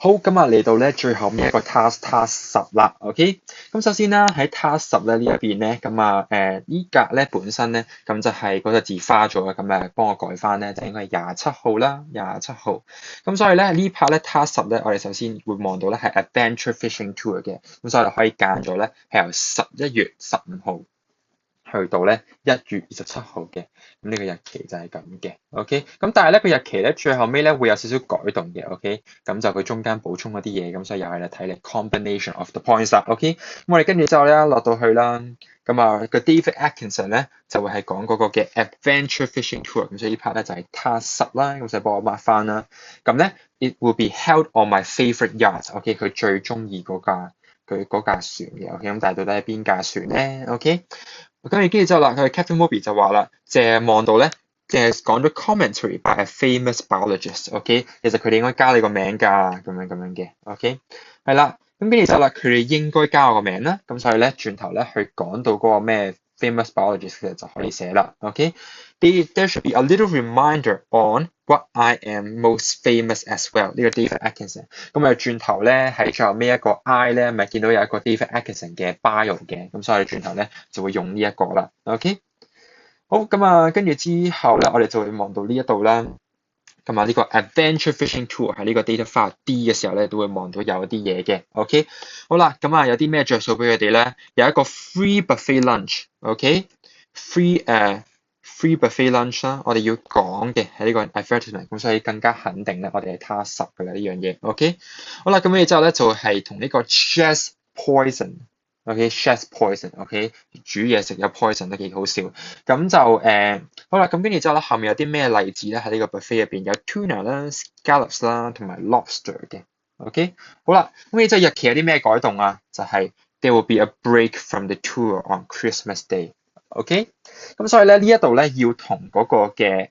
好，咁啊嚟到咧最後面一個 task 10啦，OK。咁首先啦喺 task 10咧呢一邊咧，咁啊呢格咧本身咧，咁就係嗰個字花咗啦，咁幫我改翻咧就應該係27號啦，27號。咁所以咧呢 part 咧 task 10咧，我哋首先會望到咧係 adventure fishing tour 嘅，咁所以我哋可以揀咗咧係由11月15號。去到咧1月27號嘅，咁呢個日期就係咁嘅，OK。咁但係咧個日期咧最後尾咧會有少少改動嘅，OK。咁就佢中間補充嗰啲嘢，咁所以又係咧睇嚟 combination of the points 啦，OK。咁我哋跟住之後咧落到去啦，咁啊個 David Atkinson 咧就會係講嗰個嘅 adventure fishing tour，咁所以呢 part 咧就係 task 10啦，咁就幫我 mark 翻啦。咁咧 it will be held on my favourite yacht，OK。佢最中意嗰架佢嗰架船嘅，OK。咁但係到底係邊架船咧？OK。跟住之後啦，佢 Captain Moby 就話啦，淨係望到咧，淨係講咗 commentary by a famous biologist，OK。其實佢哋應該加你個名㗎，咁樣嘅，OK。係啦，咁跟住之後啦，佢哋應該加我個名啦，咁所以咧轉頭咧去講到嗰個咩 famous biologist 嘅就可以寫啦，OK。There should be a little reminder on what I am most famous as well。呢個 David Atkinson，咁啊轉頭咧喺最後尾一個 I 咧，咪見到有一個 David Atkinson 嘅 bio 嘅，咁所以轉頭咧就會用呢一個啦，OK。好，咁啊跟住之後咧，我哋就會望到呢一度啦。咁啊呢個 adventure fishing tour 喺呢個 data file D 嘅時候咧，都會望到有一啲嘢嘅，OK。好啦，咁啊有啲咩着數俾佢哋咧？有一個 free buffet lunch，OK，free buffet lunch 啦，我哋要講嘅係呢個 advertisement，咁所以更加肯定咧，我哋係 task 10嘅啦呢樣嘢，OK。好啦，咁跟住之後咧就係同呢個 chest poison，OK，chest poison，OK，煮嘢食有 poison 都幾好笑，咁就好啦，咁跟住之後咧，後面有啲咩例子咧？喺呢個 buffet 入邊有 tuna 啦、scallops 啦，同埋 lobster 嘅，OK。好啦，咁跟住之後日期有啲咩改動啊？就係 there will be a break from the tour on Christmas Day。OK，咁所以咧呢一度咧要同嗰個嘅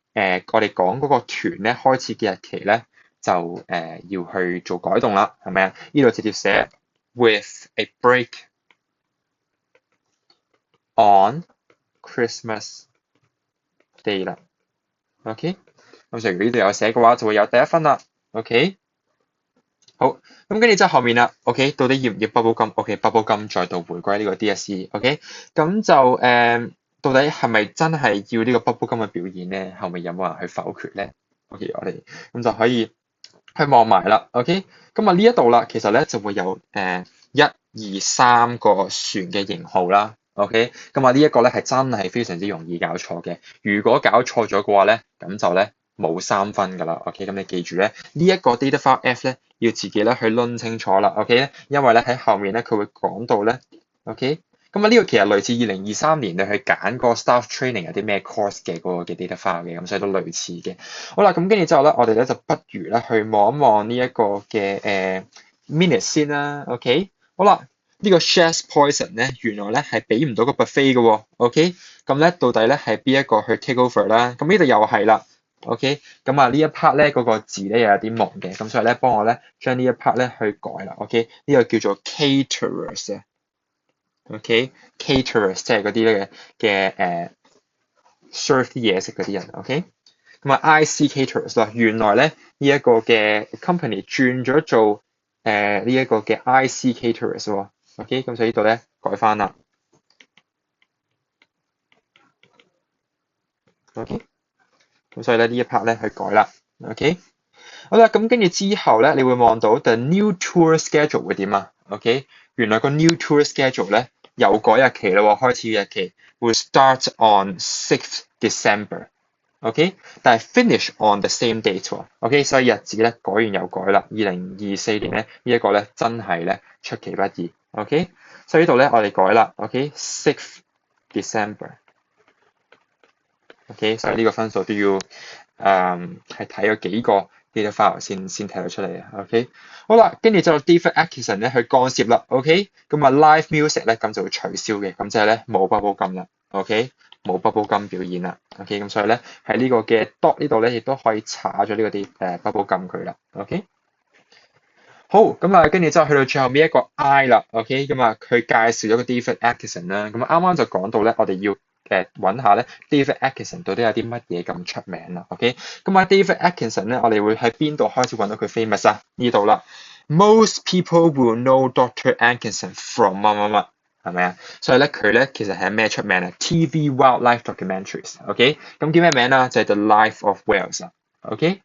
我哋講嗰個團咧開始嘅日期咧就要去做改動啦，係咪啊？呢度直接寫 with a break on Christmas Day 啦，OK。咁所以如果呢度有寫嘅話，就會有第一分啦，OK。好，咁跟住之後後面啦，OK，到底要唔要 bubble gum？OK，bubble gum 再度回歸呢個 DSE，OK。咁就到底係咪真係要呢個 bubble gum 嘅表現咧？後面有冇人去否決咧？OK，我哋咁就可以去望埋啦，OK。咁啊呢一度啦，其實咧就會有1、2、3個船嘅型號啦，OK。咁啊呢一個咧係真係非常之容易搞錯嘅，如果搞錯咗嘅話咧，咁就咧冇3分㗎啦，OK。咁你記住咧，呢一個 data file F 咧要自己咧去論清楚啦，OK。因為咧喺後面咧佢會講到咧，OK。咁啊呢個其實類似2023年你去揀個 staff training 有啲咩 course 嘅嗰個嘅 data file 嘅，咁所以都類似嘅。好啦，咁跟住之後咧，我哋咧就不如咧去望一望呢一個嘅minute 先啦，OK。好啦，呢個 chest poison 咧原來咧係俾唔到個 buffet 嘅喎，OK。咁咧到底咧係邊一個去 take over 啦？咁呢度又係啦。OK，咁啊呢一 part 咧嗰個字咧又有啲蒙嘅，咁所以咧幫我咧將呢一 part 咧去改啦。OK，呢個叫做 caterers 啊。OK，caterers 即係嗰啲咧嘅serve 啲嘢食嗰啲人。OK，咁啊 IC caterers 啦，原來咧呢一個嘅 company 轉咗做呢一個嘅 IC caterers 喎。OK，咁所以呢度咧改翻啦。OK。咁所以咧呢一 part 咧去改啦，OK。好啦，咁跟住之後咧，你會望到 the new tour schedule 會點啊？OK，原來個 new tour schedule 咧又改日期啦喎，開始嘅日期會 start on 6th December，OK，但係 finish on the same date 喎，OK，所以日子咧改完又改啦。2024年咧呢一個咧真係咧出其不意，OK，所以呢度咧我哋改啦，OK，6th December。OK，所以呢個分數都要係睇咗幾個 data file 先睇到出嚟嘅。OK，好啦，跟住就 David Atkinson 咧去干涉啦。OK，咁啊 live music 咧咁就會取消嘅，咁即係咧冇 bubble gum 啦。OK，冇 bubble gum 表演啦。OK，咁所以咧喺呢個嘅 dot 呢度咧亦都可以查咗呢個啲bubble gum 佢啦。OK，好，咁啊跟住之後去到最後尾一個 I 啦。OK，咁啊佢介紹咗個 David Atkinson 啦。咁啱啱就講到咧，我哋要揾下咧 David Atkinson 到底有啲乜嘢咁出名啦。OK， 咁啊 David Atkinson 咧，我哋會喺邊度開始揾到佢 famous 啊？呢度啦 ，Most people will know Dr. Atkinson from 乜乜乜，係咪啊？所以咧佢咧其實係咩出名啊？TV wildlife documentaries。OK， 咁叫咩名啊？就係 The Life of Whales 啊。OK。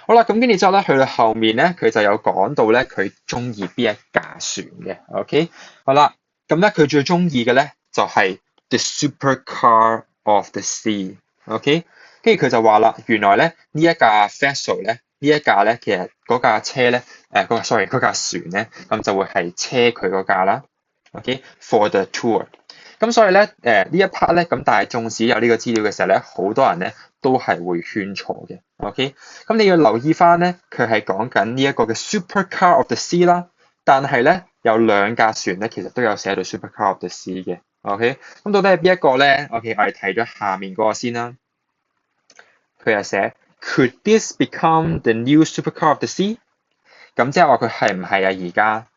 好啦，咁跟住之後咧，去到後面咧，佢就有講到咧，佢中意邊一架船嘅，OK， 好啦，咁咧佢最中意嘅咧就係 The Supercar of the Sea，OK，跟住佢就話啦，原來咧呢一架 vessel 咧，呢一架咧其實嗰架車咧，嗰架船咧，咁就會係車佢嗰架啦，OK，for the tour。咁所以咧，呢一 part 咧，咁但係縱使有呢個資料嘅時候咧，好多人咧都係會圈錯嘅，OK？咁你要留意翻咧，佢係講緊呢一個嘅 Supercar of the Sea 啦，但係咧有兩架船咧，其實都有寫到 Supercar of the Sea 嘅，OK？咁到底係邊一個咧？OK，我哋睇咗下面嗰個先啦，佢係寫 Could this become the new Supercar of the Sea？ 咁即係話佢係唔係啊？而家？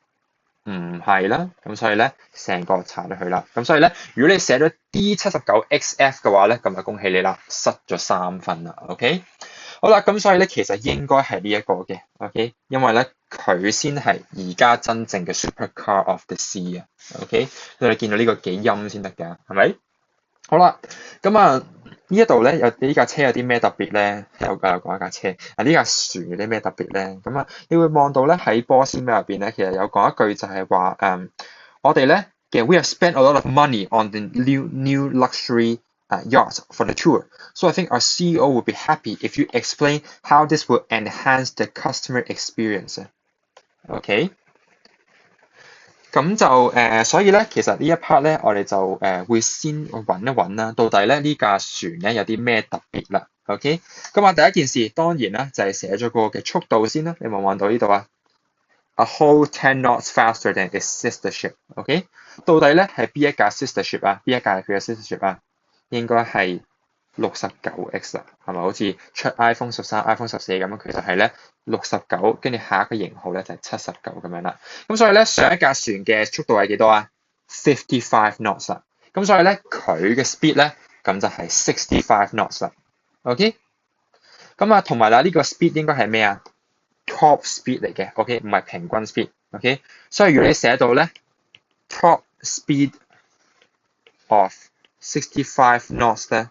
唔係啦，咁所以咧成個查咗佢啦。咁所以咧，如果你寫咗 D79XF 嘅話咧，咁就恭喜你啦，失咗3分啦。OK， 好啦，咁所以咧其實應該係呢一個嘅，OK， 因為咧佢先係而家真正嘅 Supercar of the Sea 啊。OK， 所以你見到呢個幾陰先得㗎，係咪？好啦，咁啊呢一度咧有呢架車有啲咩特別咧？有講一架車啊，呢架船有啲咩特別咧？咁啊，你會望到咧喺波斯咩入邊咧，其實有講一句就係話我哋咧嘅 We have spent a lot of money on the new luxury yacht for the tour, so I think our CEO would be happy if you explain how this will enhance the customer experience. OK。咁就所以咧，其實呢一 part 咧，我哋就會先揾一揾啦，到底咧呢架船咧有啲咩特別啦？OK，咁啊第一件事當然啦，就係寫咗個嘅速度先啦。你望唔望到呢度啊？A whole 10 knots faster than its sister ship。OK，到底咧係邊一架 sister ship 啊？邊一架係佢嘅 sister ship 啊？應該係69X 啦，係咪？好似出 iPhone 13、iPhone 14咁樣，其實係咧69，跟住下一個型號咧就係79咁樣啦。咁所以咧上一架船嘅速度係幾多啊？55 knots 啦。咁所以咧佢嘅 speed 咧咁就係65 knots 啦。OK， 咁啊同埋啦呢個 speed 應該係咩啊？Top speed 嚟嘅，OK， 唔係平均 speed。OK， 所以如果你寫到咧 top speed of 65 knots 咧，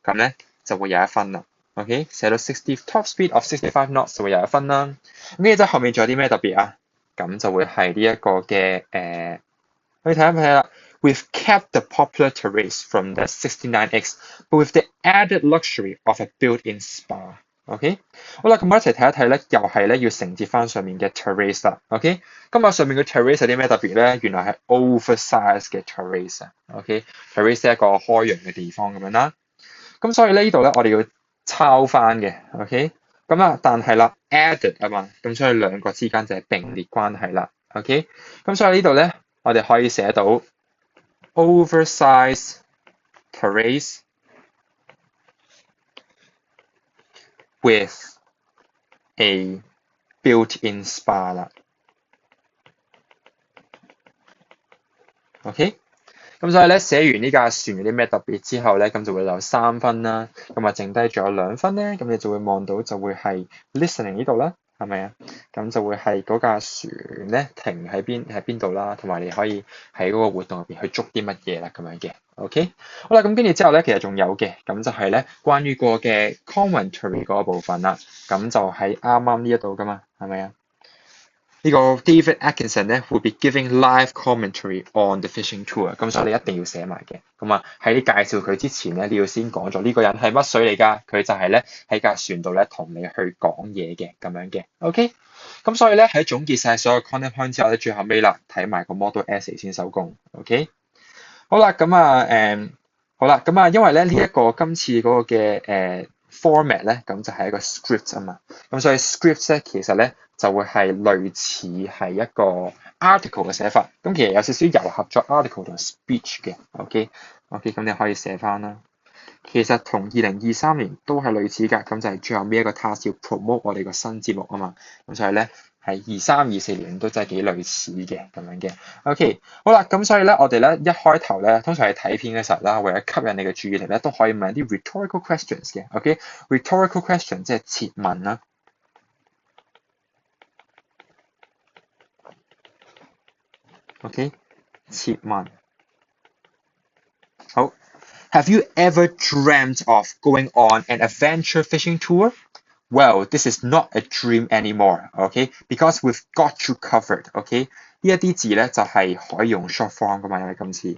咁咧就會有1分啦。OK， 寫到top speed of 65 knots 就會有1分啦。咁跟住之後後面仲有啲咩特別啊？咁就會係呢一個嘅你睇一睇啦。We've kept the popular terrace from the 69X, but with the added luxury of a built-in spa. OK， 好啦，咁我一齊睇一睇咧，又係咧要承接翻上面嘅 terrace 啦。OK， 今日上面嘅 terrace 有啲咩特別咧？原來係 oversize 嘅 terrace 啊。OK，terrace 係一個開揚嘅地方咁樣啦。咁所以呢度咧，我哋要抄翻嘅，OK， 咁啊，但係啦 ，added 啊嘛，咁所以兩個之間就係並列關係啦，OK， 咁所以呢度咧，我哋可以寫到 oversize terrace with a built-in spa 啦，OK。咁所以咧寫完呢架船有啲咩特別之後咧，咁就會有3分啦。咁啊，剩低仲有2分咧，咁你就會望到就會係 listening 呢度啦，係咪啊？咁就會係嗰架船咧停喺邊度啦，同埋你可以喺嗰個活動入邊去捉啲乜嘢啦咁樣嘅。OK， 好啦，咁跟住之後咧，其實仲有嘅，咁就係咧關於個嘅 commentary 嗰個部分啦。咁就喺啱呢一度噶嘛，係咪啊？呢個 David Atkinson 咧會 be giving live commentary on the fishing tour， 咁所以你一定要寫埋嘅。咁啊喺你介紹佢之前咧，你要先講咗呢個人係乜水嚟㗎？佢就係咧喺架船度咧同你去講嘢嘅咁樣嘅。OK， 咁所以咧喺總結晒所有 content point 之後咧，最後尾啦睇埋個 model essay 先收工。OK， 好啦，咁啊好啦，咁啊因為咧呢一個今次嗰個嘅format 咧，咁就係一個 script 啊嘛，咁所以 script 咧其實咧就會係類似係一個 article 嘅寫法，咁其實有少少糅合咗 article 同 speech 嘅。OK， 咁你可以寫翻啦。其實同2023年都係類似㗎，咁就係最後尾一個 task 要 promote 我哋個新節目啊嘛，咁所以咧係23、24年都真係幾類似嘅咁樣嘅。OK， 好啦，咁所以咧，我哋咧一開頭咧，通常係睇片嘅時候啦，為咗吸引你嘅注意力咧，都可以問一啲 rhetorical questions 嘅。OK，rhetorical question 即係設問啦。OK， 設問。好。Have you ever dreamt of going on an adventure fishing tour? Well, this is not a dream anymore, okay? Because we've got you covered, okay? 呢一啲字咧就係可以用 short form 噶嘛，因為今次，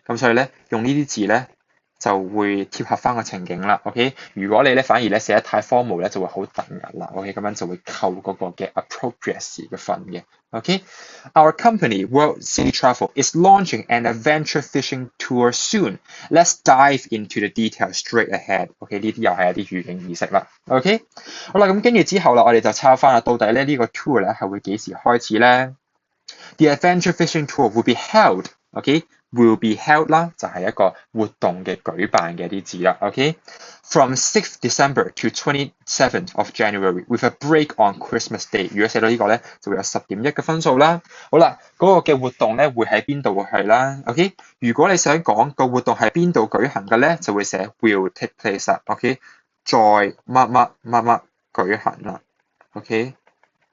咁所以咧用呢啲字咧就會貼合翻個情景啦 ，OK？ 如果你咧反而咧寫得太 formal 咧，就會好突兀啦 ，OK？ 咁樣就會扣嗰個嘅 appropriacy 嘅分嘅 ，OK？Our company World City Travel is launching an adventure fishing tour soon. Let's dive into the details straight ahead. OK？ 呢啲又係一啲語境意識啦 ，OK？ 好啦，咁跟住之後啦，我哋就抄翻啦，到底咧呢個 tour 咧係會幾時開始咧 ？The adventure fishing tour will be held, OK？Will be held 啦，就係一個活動嘅舉辦嘅啲字啦 ，OK？From 6th December to 27th of January with a break on Christmas Day。如果寫到呢個咧，就會有10.1嘅分數啦。好啦，嗰個嘅活動咧會喺邊度係啦 ，OK？ 如果你想講個活動喺邊度舉行嘅咧，就會寫 will take place 啦 ，OK？ 在乜乜乜乜舉行啦 ，OK？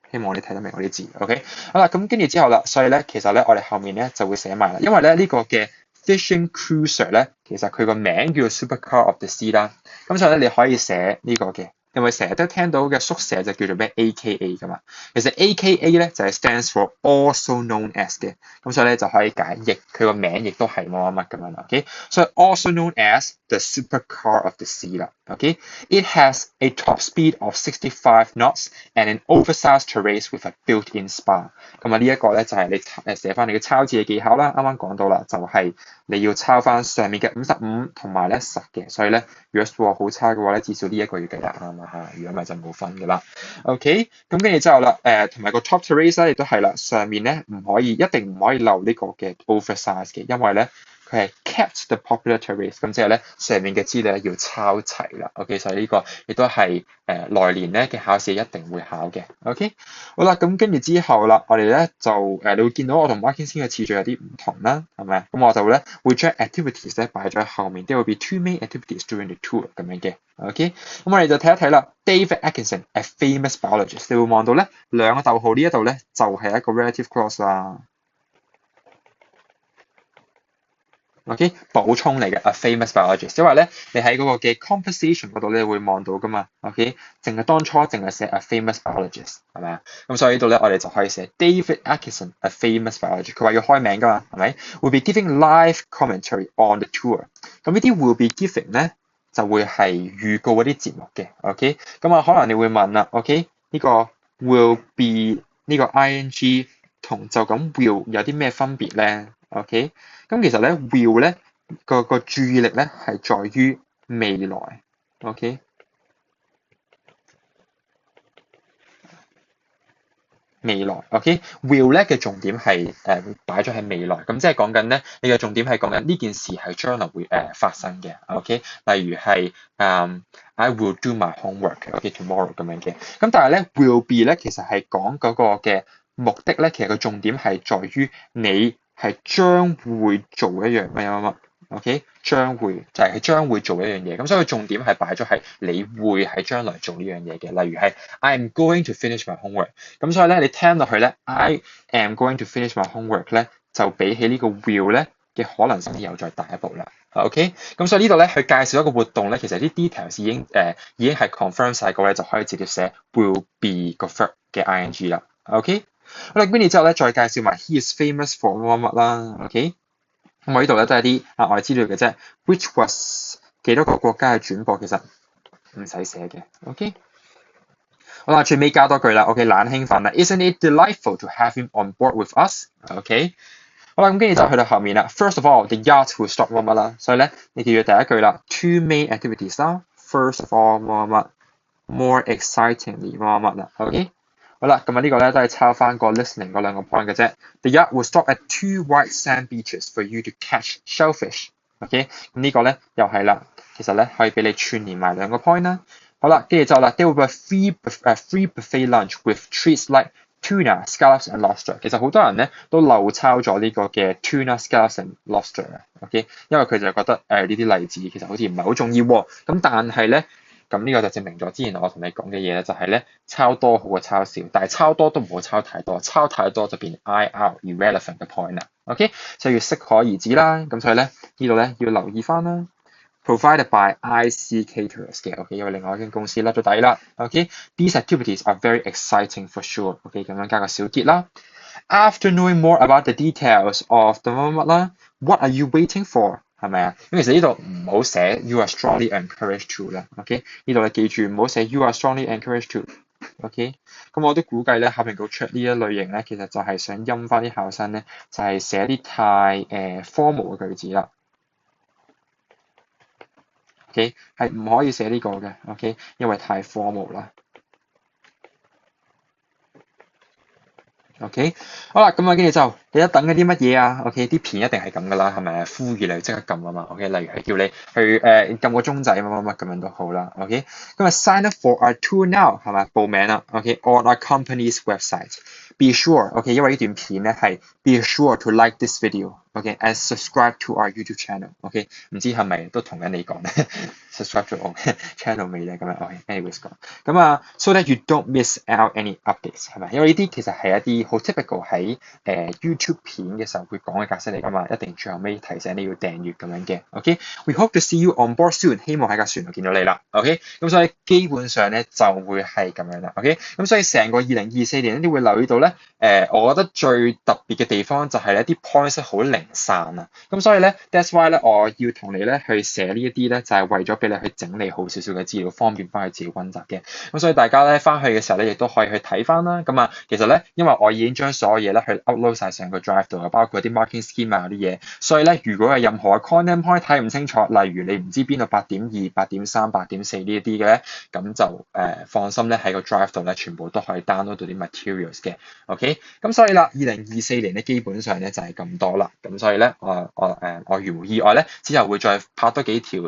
希望你睇得明我啲字 ，OK？ 好啦，咁跟住之後啦，所以咧，其實咧，我哋後面咧就會寫埋啦，因為咧呢個嘅 fishing cruiser 咧，其實佢個名叫做 Supercar of the Sea 啦，咁所以咧你可以寫呢個嘅，因為成日都聽到嘅縮寫就叫做咩 AKA 噶嘛，其實 AKA 咧就係 stands for also known as 嘅，咁所以咧就可以解譯佢個名亦都係乜乜乜咁樣啦 ，OK？ 所以 also known as the Supercar of the Sea 啦 ，OK？It has a top speed of 65 knots and an oversized terrace with a built-in spa。咁啊呢一個咧就係你寫翻你嘅抄字嘅技巧啦。啱啱講到啦，就係你要抄翻上面嘅55同埋咧10嘅，所以咧如果數學好差嘅話咧，至少呢一個要記得啱啊嚇，如果唔係就冇分㗎啦。OK， 咁跟住之後啦，同埋個 top terrace 咧亦都係啦，上面咧一定唔可以漏呢個嘅 oversize 嘅，因為咧佢係 kept the popular terrace， 咁即係咧上面嘅資料要抄齊啦。OK， 所以呢個亦都係來年咧嘅考試一定會考嘅。OK， 好啦，咁跟住之後啦，我哋咧就你會見到我同 Marking 先嘅次序有啲唔同啦，係咪啊？咁我就咧會將 activities 咧擺咗喺後面，there will be 2 main activities during the tour 咁樣嘅。OK， 咁我哋就睇一睇啦。David Atkinson，a famous biologist， 你會望到咧兩個逗號呢一度咧就係一個 relative clause 啦。OK， 補充嚟嘅 a famous biologist， 因為咧你喺嗰個嘅 conversation 嗰度咧會望到噶嘛 ，OK， 當初淨係寫 a famous biologist 係咪啊？咁所以呢度咧我哋就可以寫 David Atkinson，a famous biologist， 佢話要開名噶嘛，係咪 ？Will be giving live commentary on the tour。咁呢啲 will be giving 咧就會係預告嗰啲節目嘅 ，OK， 咁啊可能你會問啦 ，OK， 呢個 will be 呢個 ing 同就咁 will 有啲咩分別咧 ？OK， 咁其實咧 will 咧個注意力咧係在於未來 ，OK， 未來 ，OK，will 咧嘅重點係擺咗喺未來，咁即係講緊咧你嘅重點係講緊呢件事係將來會發生嘅 ，OK， 例如係I will do my homework，OK tomorrow 咁樣嘅，咁但係咧 will be 咧其實係講嗰個嘅目的咧，其實個重點係在於你係將會做一樣乜 ，OK， 將會就係佢將會做一樣嘢，咁所以重點係擺咗係你會喺將來做呢樣嘢嘅，例如係 I am going to finish my homework， 咁所以咧你聽落去咧 I am going to finish my homework 咧，就比起呢個 will 咧嘅可能性又再大一步啦。OK， 咁所以呢度咧去介紹一個活動咧，其實啲 details 已經係 confirm 晒過咧，就可以直接寫 will be 個 verb 嘅 ing 啦。OK， 好啦，跟住之後咧再介紹埋 he is famous for 乜乜啦。OK， 咁我呢度咧都係啲額外資料嘅啫。Which was 幾多個國家嘅轉播，其實唔使寫嘅。OK， 好啦，最尾加多句啦。OK， 懶興奮啦。Isn't it delightful to have him on board with us？OK。好啦，咁跟住就去到後面啦。First of all, the yacht will stop 乜乜啦，所以咧你記住第一句啦 ，two main activities 啦。First of all 乜乜，more excitingly 乜乜啦。OK， 好啦，咁啊呢個咧都係抄翻個 listening 嗰兩個 point 嘅啫。The yacht will stop at 2 white sand beaches for you to catch shellfish。OK， 咁呢個咧又係啦，其實咧可以俾你串連埋兩個 point 啦。好啦，跟住就啦 ，there will be a free buffet lunch with treats like tuna, scallops and lobster。其實好多人咧都漏抄咗呢個嘅 tuna, scallops and lobster 啊，OK，因為佢就覺得呢啲例子其實好似唔係好重要喎。咁但係咧，咁呢個就證明咗之前我同你講嘅嘢咧，就係咧抄多好過抄少，但係抄多都唔好抄太多，抄太多就變 IR irrelevant 嘅 point 啦。OK，所以要適可而止啦。咁所以咧呢度咧要留意翻啦。Provided by IC Caterers 嘅 ，OK，因為另外一間公司甩咗底啦 ，OK。These activities are very exciting for sure，OK，咁樣加個小結啦。After knowing more about the details of the 乜乜啦，what are you waiting for？係咪啊？咁其實呢度唔好寫 you are strongly encouraged to 啦，OK。呢度你記住唔好寫 you are strongly encouraged to。OK，咁我都估計咧，考評局出呢一類型咧，其實就係想陰翻啲考生咧，就係寫啲太formal 嘅句子啦。OK， 係唔可以寫呢個嘅 ，OK， 因為太 formal 啦。OK， 好啦，咁啊，跟住就你一等緊啲乜嘢啊 ？OK， 啲片一定係咁噶啦，係咪？呼籲你即刻撳啊嘛。OK， 例如係叫你去撳個鐘仔乜乜乜咁樣都好啦。OK， 咁啊 sign up for our tour now 係咪？報名啦。OK，on our company's website。Be sure，OK， 因為呢段片咧係 be sure to like this video。OK，and subscribe to our YouTube channel。OK， 唔知係咪都同緊你講咧？subscribe 咗我 channel 未咧？咁樣 OK，anyways 講咁啊 ，so that you don't miss out any updates 係咪？因為呢啲其實係一啲好 typical 喺YouTube 片嘅時候會講嘅格式嚟㗎嘛，一定最後尾提醒你要訂閱咁樣嘅。OK，we hope to see you on board soon， 希望喺架船度見到你啦。OK，咁所以基本上咧就會係咁樣啦。OK，咁所以成個2024年你會留意到咧，我覺得最特別嘅地方就係咧啲 points 好零散啊。咁所以咧 ，that's why 咧我要同你咧去寫呢一啲咧，就係為咗俾你去整理好少少嘅資料，方便翻去自己溫習嘅。咁所以大家咧翻去嘅時候咧，亦都可以去睇翻啦。咁啊，其實咧，因為我已經將所有嘢咧去 upload 晒成個 drive 度，包括啲 marking scheme 啊啲嘢。所以咧，如果有任何嘅 content point 睇唔清楚，例如你唔知邊度8.2、8.3、8.4呢一啲嘅咧，咁就放心咧喺個 drive 度咧，全部都可以 download 到啲 materials 嘅。OK，咁所以啦，2024年咧基本上咧就係咁多啦。咁所以咧，我如無意外咧，之後會再拍多幾條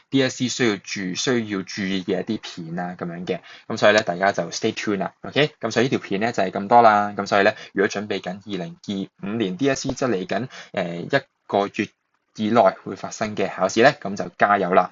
DSE 需要注意嘅一啲片啊咁樣嘅。咁所以咧，大家就 stay tuned 啦。OK，咁所以呢條片咧就係咁多啦。咁所以咧，如果準備緊2025年 DSE 即係嚟緊一個月以內會發生嘅考試咧，咁就加油啦！